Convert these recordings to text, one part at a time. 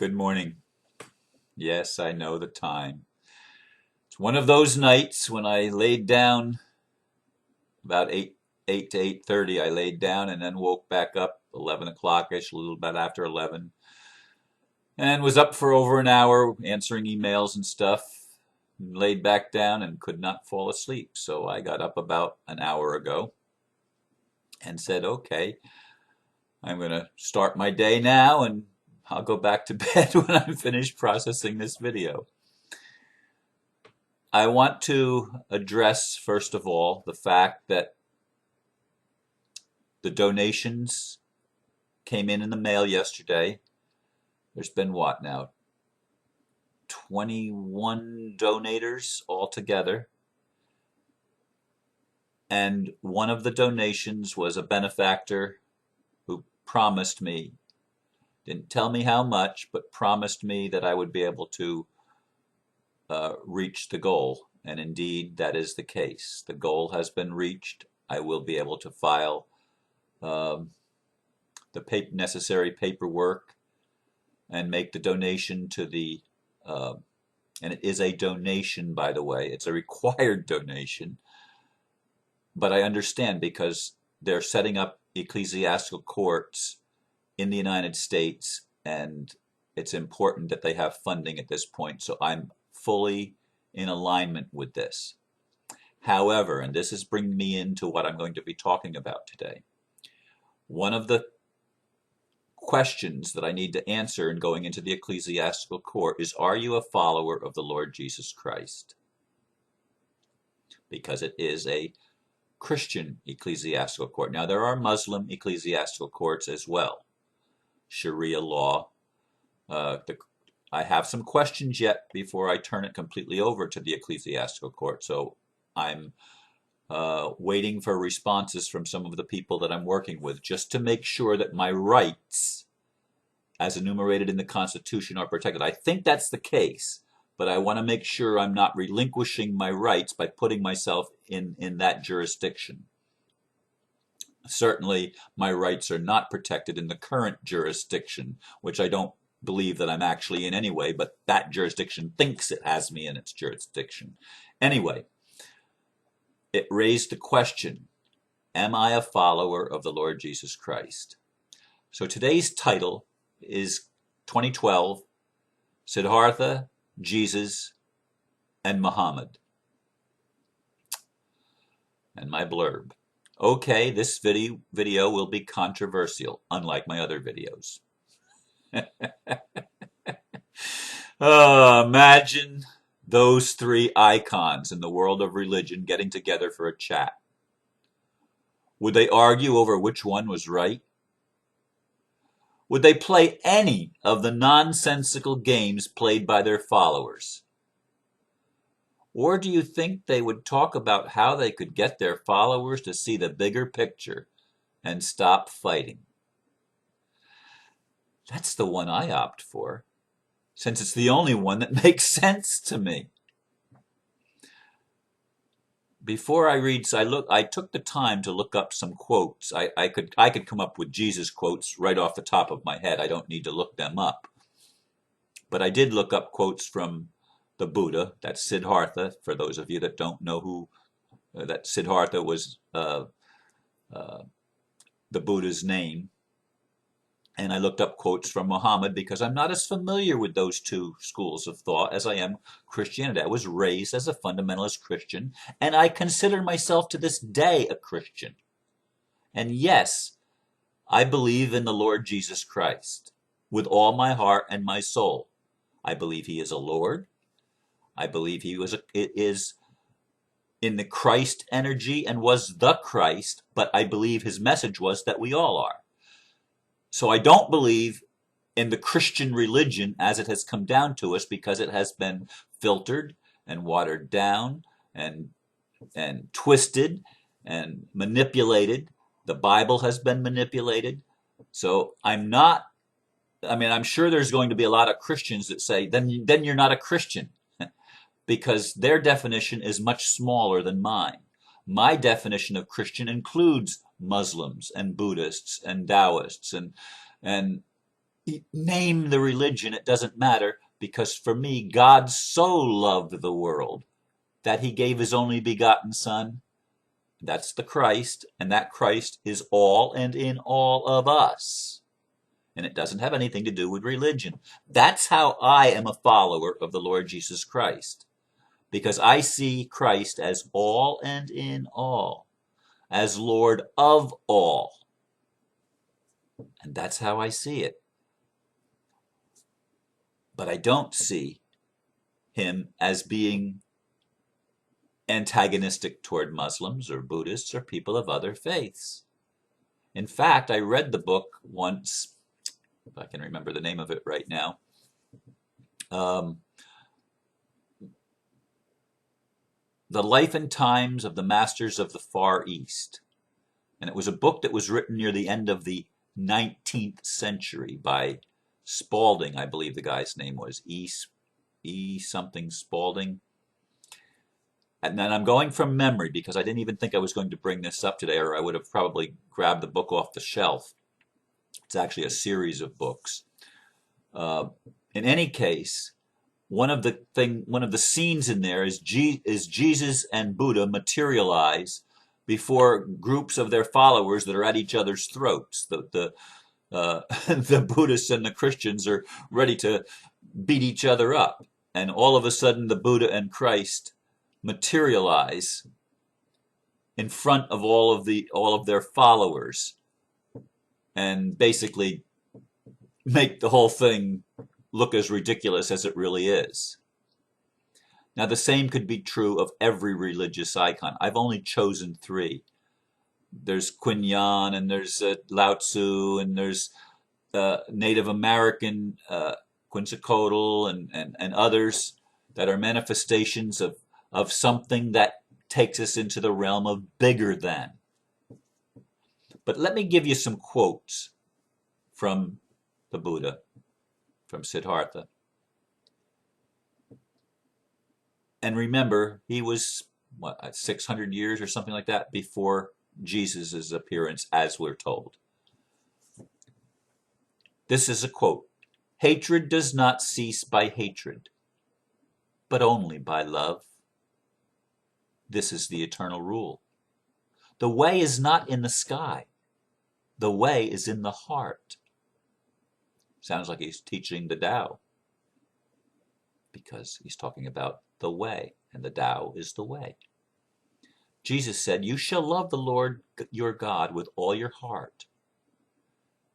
Good morning. Yes, I know the time. It's one of those nights when I laid down about 8 to 8:30. I laid down and then woke back up 11 o'clock-ish, a little bit after 11, and was up for over an hour answering emails and stuff. Laid back down and could not fall asleep. So I got up about an hour ago and said, okay, I'm going to start my day now and I'll go back to bed when I'm finished processing this video. I want to address, first of all, the fact that the donations came in the mail yesterday. There's been what now? 21 donators altogether. And one of the donations was a benefactor who promised me, didn't tell me how much, but promised me that I would be able to reach the goal. And indeed, that is the case. The goal has been reached. I will be able to file the necessary paperwork and make the donation to the, and it is a donation, by the way. It's a required donation. But I understand because they're setting up ecclesiastical courts in the United States, and it's important that they have funding at this point. So I'm fully in alignment with this. However, and this is bringing me into what I'm going to be talking about today, one of the questions that I need to answer in going into the ecclesiastical court is, are you a follower of the Lord Jesus Christ? Because it is a Christian ecclesiastical court. Now, there are Muslim ecclesiastical courts as well. Sharia law. I have some questions yet before I turn it completely over to the ecclesiastical court. So I'm waiting for responses from some of the people that I'm working with just to make sure that my rights as enumerated in the Constitution are protected. I think that's the case, but I want to make sure I'm not relinquishing my rights by putting myself in that jurisdiction. Certainly, my rights are not protected in the current jurisdiction, which I don't believe that I'm actually in anyway, but that jurisdiction thinks it has me in its jurisdiction. Anyway, it raised the question, am I a follower of the Lord Jesus Christ? So today's title is 2012, Siddhartha, Jesus, and Mohammed. And my blurb. Okay, this video will be controversial, unlike my other videos. Imagine those three icons in the world of religion getting together for a chat. Would they argue over which one was right? Would they play any of the nonsensical games played by their followers? Or do you think they would talk about how they could get their followers to see the bigger picture and stop fighting? That's the one I opt for, since it's the only one that makes sense to me. Before I read, I took the time to look up some quotes. I could come up with Jesus quotes right off the top of my head. I don't need to look them up. But I did look up quotes from the Buddha. That's Siddhartha. For those of you that don't know who that Siddhartha was, the Buddha's name. And I looked up quotes from Mohammed because I'm not as familiar with those two schools of thought as I am Christianity. I was raised as a fundamentalist Christian, and I consider myself to this day a Christian. And yes, I believe in the Lord Jesus Christ with all my heart and my soul. I believe he is a Lord. I believe he is in the Christ energy and was the Christ, but I believe his message was that we all are. So I don't believe in the Christian religion as it has come down to us because it has been filtered and watered down and twisted and manipulated. The Bible has been manipulated. So I'm sure there's going to be a lot of Christians that say, then you're not a Christian, because their definition is much smaller than mine. My definition of Christian includes Muslims and Buddhists and Taoists and name the religion, it doesn't matter, because for me, God so loved the world that he gave his only begotten Son. That's the Christ, and that Christ is all and in all of us. And it doesn't have anything to do with religion. That's how I am a follower of the Lord Jesus Christ, because I see Christ as all and in all, as Lord of all. And that's how I see it. But I don't see him as being antagonistic toward Muslims or Buddhists or people of other faiths. In fact, I read the book once, if I can remember the name of it right now, The Life and Times of the Masters of the Far East. And it was a book that was written near the end of the 19th century by Spalding, I believe the guy's name was, E. something Spalding. And then I'm going from memory because I didn't even think I was going to bring this up today, or I would have probably grabbed the book off the shelf. It's actually a series of books. In any case, one of the scenes in there is Jesus and Buddha materialize before groups of their followers that are at each other's throats. The Buddhists and the Christians are ready to beat each other up, and all of a sudden the Buddha and Christ materialize in front of all of their followers, and basically make the whole thing look as ridiculous as it really is. Now, the same could be true of every religious icon. I've only chosen 3. There's Kuan Yin, and there's Lao Tzu, and there's Native American Quetzalcoatl, and others that are manifestations of something that takes us into the realm of bigger than. But let me give you some quotes from the Buddha, from Siddhartha. And remember, he was, 600 years or something like that before Jesus' appearance, as we're told. This is a quote. "Hatred does not cease by hatred, but only by love. This is the eternal rule. The way is not in the sky. The way is in the heart." Sounds like he's teaching the Tao, because he's talking about the way, and the Tao is the way. Jesus said, "You shall love the Lord your God with all your heart,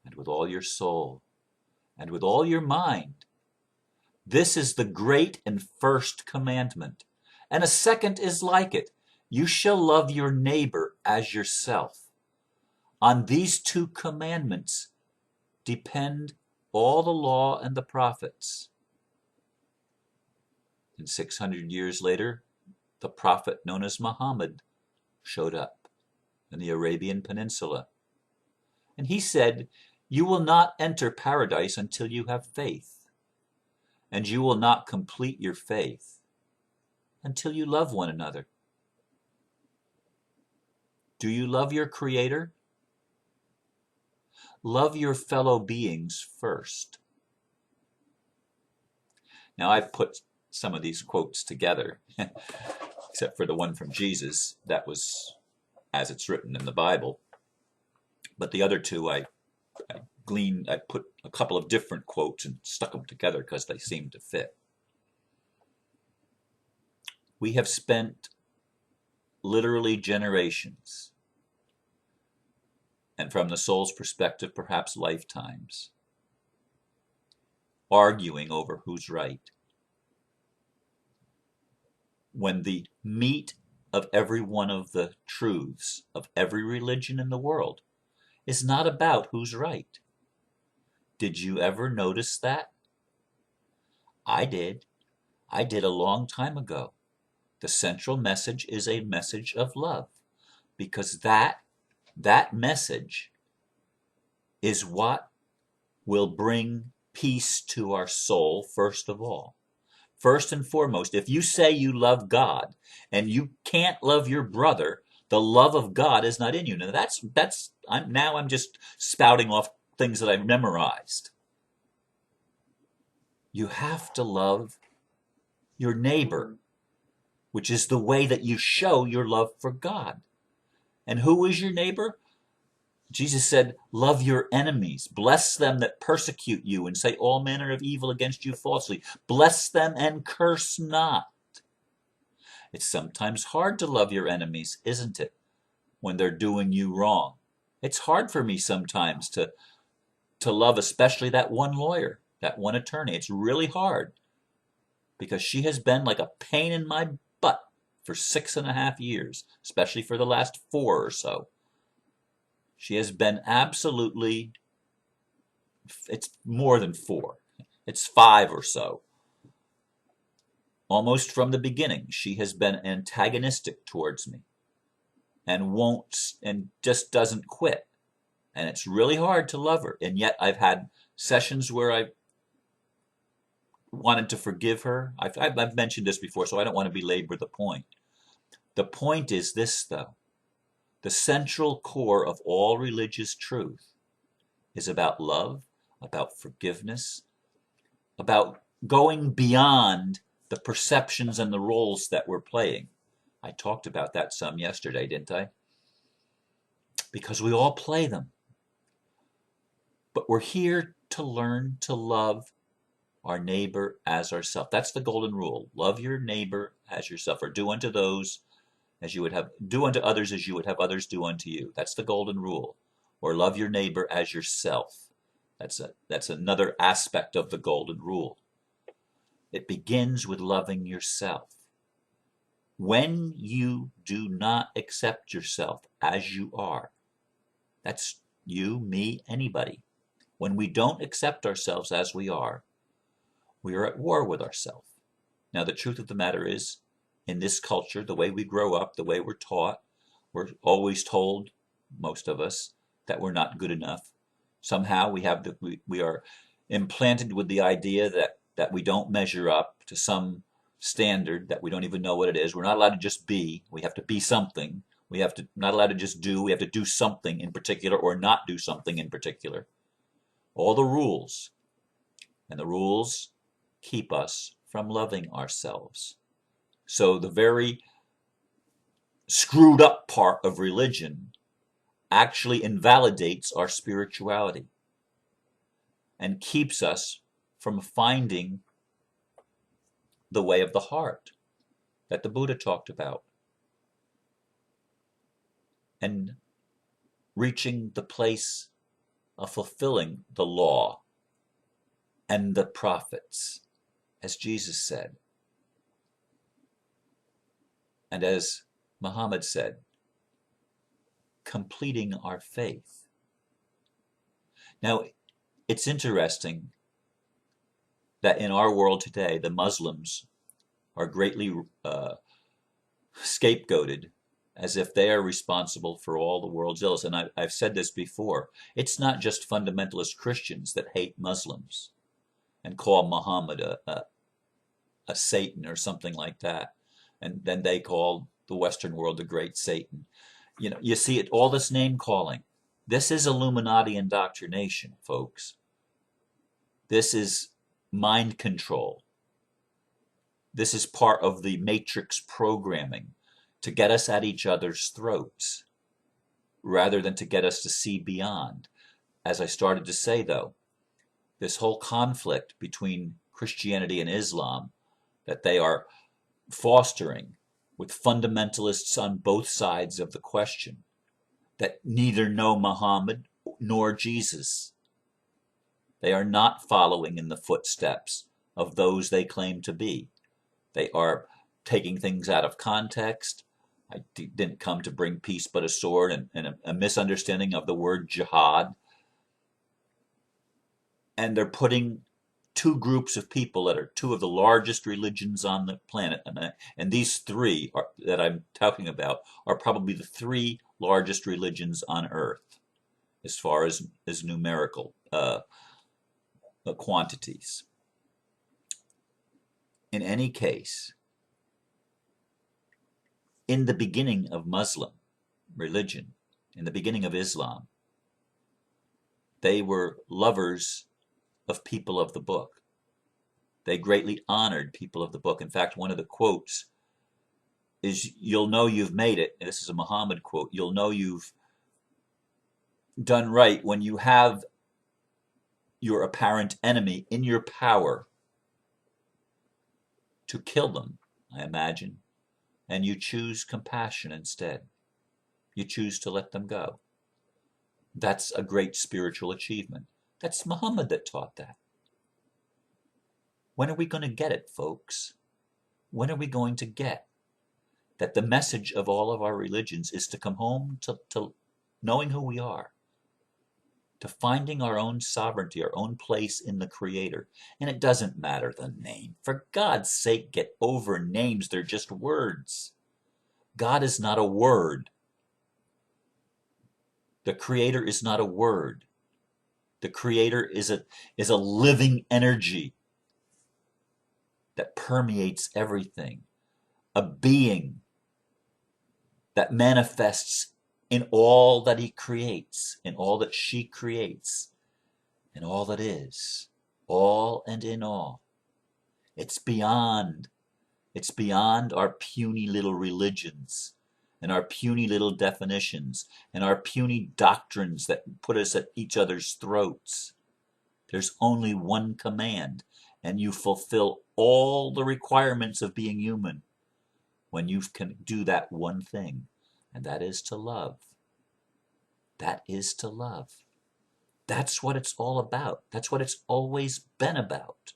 and with all your soul, and with all your mind. This is the great and first commandment. And a second is like it. You shall love your neighbor as yourself. On these 2 commandments depend all the law and the prophets." And 600 years later, the prophet known as Mohammed showed up in the Arabian Peninsula. And he said, "You will not enter paradise until you have faith. And you will not complete your faith until you love one another." Do you love your Creator? Love your fellow beings first. Now, I've put some of these quotes together, except for the one from Jesus. That was as it's written in the Bible. But the other 2, I put a couple of different quotes and stuck them together because they seemed to fit. We have spent literally generations, and from the soul's perspective, perhaps lifetimes, arguing over who's right, when the meat of every one of the truths of every religion in the world is not about who's right. Did you ever notice that? I did. I did a long time ago. The central message is a message of love, because that message is what will bring peace to our soul, first of all. First and foremost, if you say you love God and you can't love your brother, the love of God is not in you. Now I'm just spouting off things that I've memorized. You have to love your neighbor, which is the way that you show your love for God. And who is your neighbor? Jesus said, love your enemies. Bless them that persecute you and say all manner of evil against you falsely. Bless them and curse not. It's sometimes hard to love your enemies, isn't it? When they're doing you wrong. It's hard for me sometimes to love, especially that one lawyer, that one attorney. It's really hard because she has been like a pain in my butt for 6.5 years, especially for the last 4 or so. She has been absolutely, it's more than 4. It's 5 or so. Almost from the beginning, she has been antagonistic towards me and won't, and just doesn't quit. And it's really hard to love her. And yet I've had sessions where I wanted to forgive her. I've mentioned this before, so I don't want to belabor the point. The point is this, though. The central core of all religious truth is about love, about forgiveness, about going beyond the perceptions and the roles that we're playing. I talked about that some yesterday, didn't I? Because we all play them. But we're here to learn to love our neighbor as ourselves. That's the golden rule. Love your neighbor as yourself, or do unto others as you would have others do unto you. That's the golden rule. Or love your neighbor as yourself. That's another aspect of the golden rule. It begins with loving yourself. When you do not accept yourself as you are, that's you, me, anybody. When we don't accept ourselves as we are at war with ourselves. Now, the truth of the matter is, in this culture, the way we grow up, the way we're taught, we're always told, most of us, that we're not good enough. Somehow we are implanted with the idea that we don't measure up to some standard that we don't even know what it is. We're not allowed to just be. We have to be something. Not allowed to just do. We have to do something in particular or not do something in particular. All the rules. And the rules keep us from loving ourselves. So the very screwed up part of religion actually invalidates our spirituality and keeps us from finding the way of the heart that the Buddha talked about and reaching the place of fulfilling the law and the prophets, as Jesus said. And as Mohammed said, completing our faith. Now, it's interesting that in our world today, the Muslims are greatly scapegoated as if they are responsible for all the world's ills. And I've said this before. It's not just fundamentalist Christians that hate Muslims and call Muhammad a Satan or something like that. And then they call the Western world the great Satan. You know, you see it, all this name calling. This is Illuminati indoctrination, folks. This is mind control. This is part of the matrix programming to get us at each other's throats rather than to get us to see beyond. As I started to say, though, this whole conflict between Christianity and Islam that they are fostering with fundamentalists on both sides of the question that neither know Muhammad nor Jesus. They are not following in the footsteps of those they claim to be. They are taking things out of context. I didn't come to bring peace but a sword, and a misunderstanding of the word jihad. And they're putting two groups of people that are two of the largest religions on the planet. And these three that I'm talking about are probably the 3 largest religions on earth as far as numerical quantities. In any case, in the beginning of Muslim religion, in the beginning of Islam, they were lovers of people of the book. They greatly honored people of the book. In fact, one of the quotes is, "You'll know you've made it." And this is a Muhammad quote. "You'll know you've done right when you have your apparent enemy in your power to kill them," I imagine, "and you choose compassion instead. You choose to let them go. That's a great spiritual achievement." That's Muhammad that taught that. When are we going to get it, folks? When are we going to get that the message of all of our religions is to come home to knowing who we are, to finding our own sovereignty, our own place in the Creator? And it doesn't matter the name. For God's sake, get over names. They're just words. God is not a word. The Creator is not a word. The Creator is a living energy that permeates everything, a being that manifests in all that he creates, in all that she creates, in all that is, all and in all. It's beyond our puny little religions and our puny little definitions and our puny doctrines that put us at each other's throats. There's only one command, and you fulfill all the requirements of being human when you can do that one thing, and that is to love. That is to love. That's what it's all about. That's what it's always been about.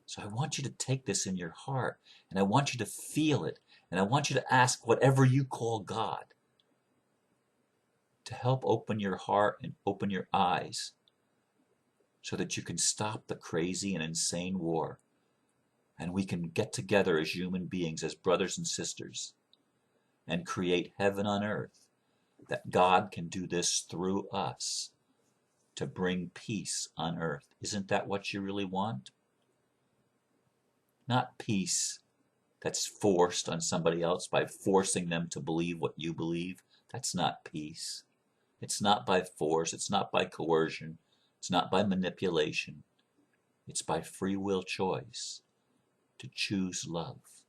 So I want you to take this in your heart, and I want you to feel it, and I want you to ask whatever you call God to help open your heart and open your eyes so that you can stop the crazy and insane war, and we can get together as human beings, as brothers and sisters, and create heaven on earth, that God can do this through us to bring peace on earth. Isn't that what you really want? Not peace that's forced on somebody else by forcing them to believe what you believe. That's not peace. It's not by force. It's not by coercion. It's not by manipulation. It's by free will choice to choose love.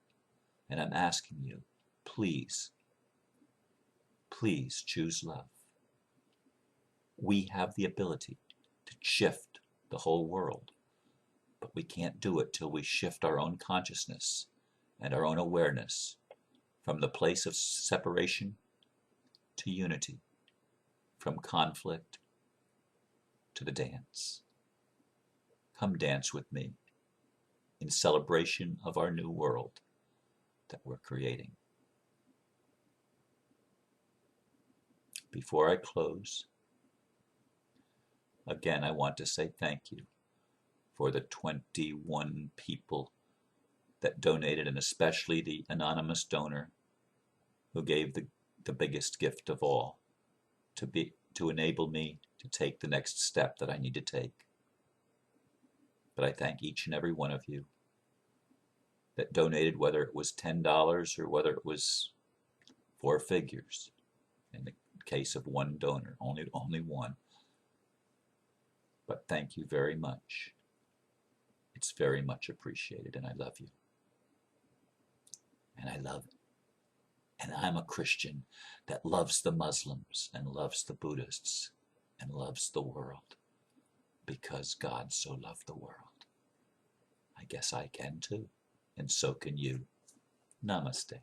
And I'm asking you, please, please choose love. We have the ability to shift the whole world, but we can't do it till we shift our own consciousness and our own awareness from the place of separation to unity, from conflict to the dance. Come dance with me in celebration of our new world that we're creating. Before I close, again, I want to say thank you for the 21 people that donated, and especially the anonymous donor who gave the biggest gift of all, to enable me to take the next step that I need to take. But I thank each and every one of you that donated, whether it was $10 or whether it was 4 figures. In the case of one donor, only one. But thank you very much. It's very much appreciated, and I love you. And I love it. And I'm a Christian that loves the Muslims and loves the Buddhists and loves the world because God so loved the world. I guess I can too, and so can you. Namaste.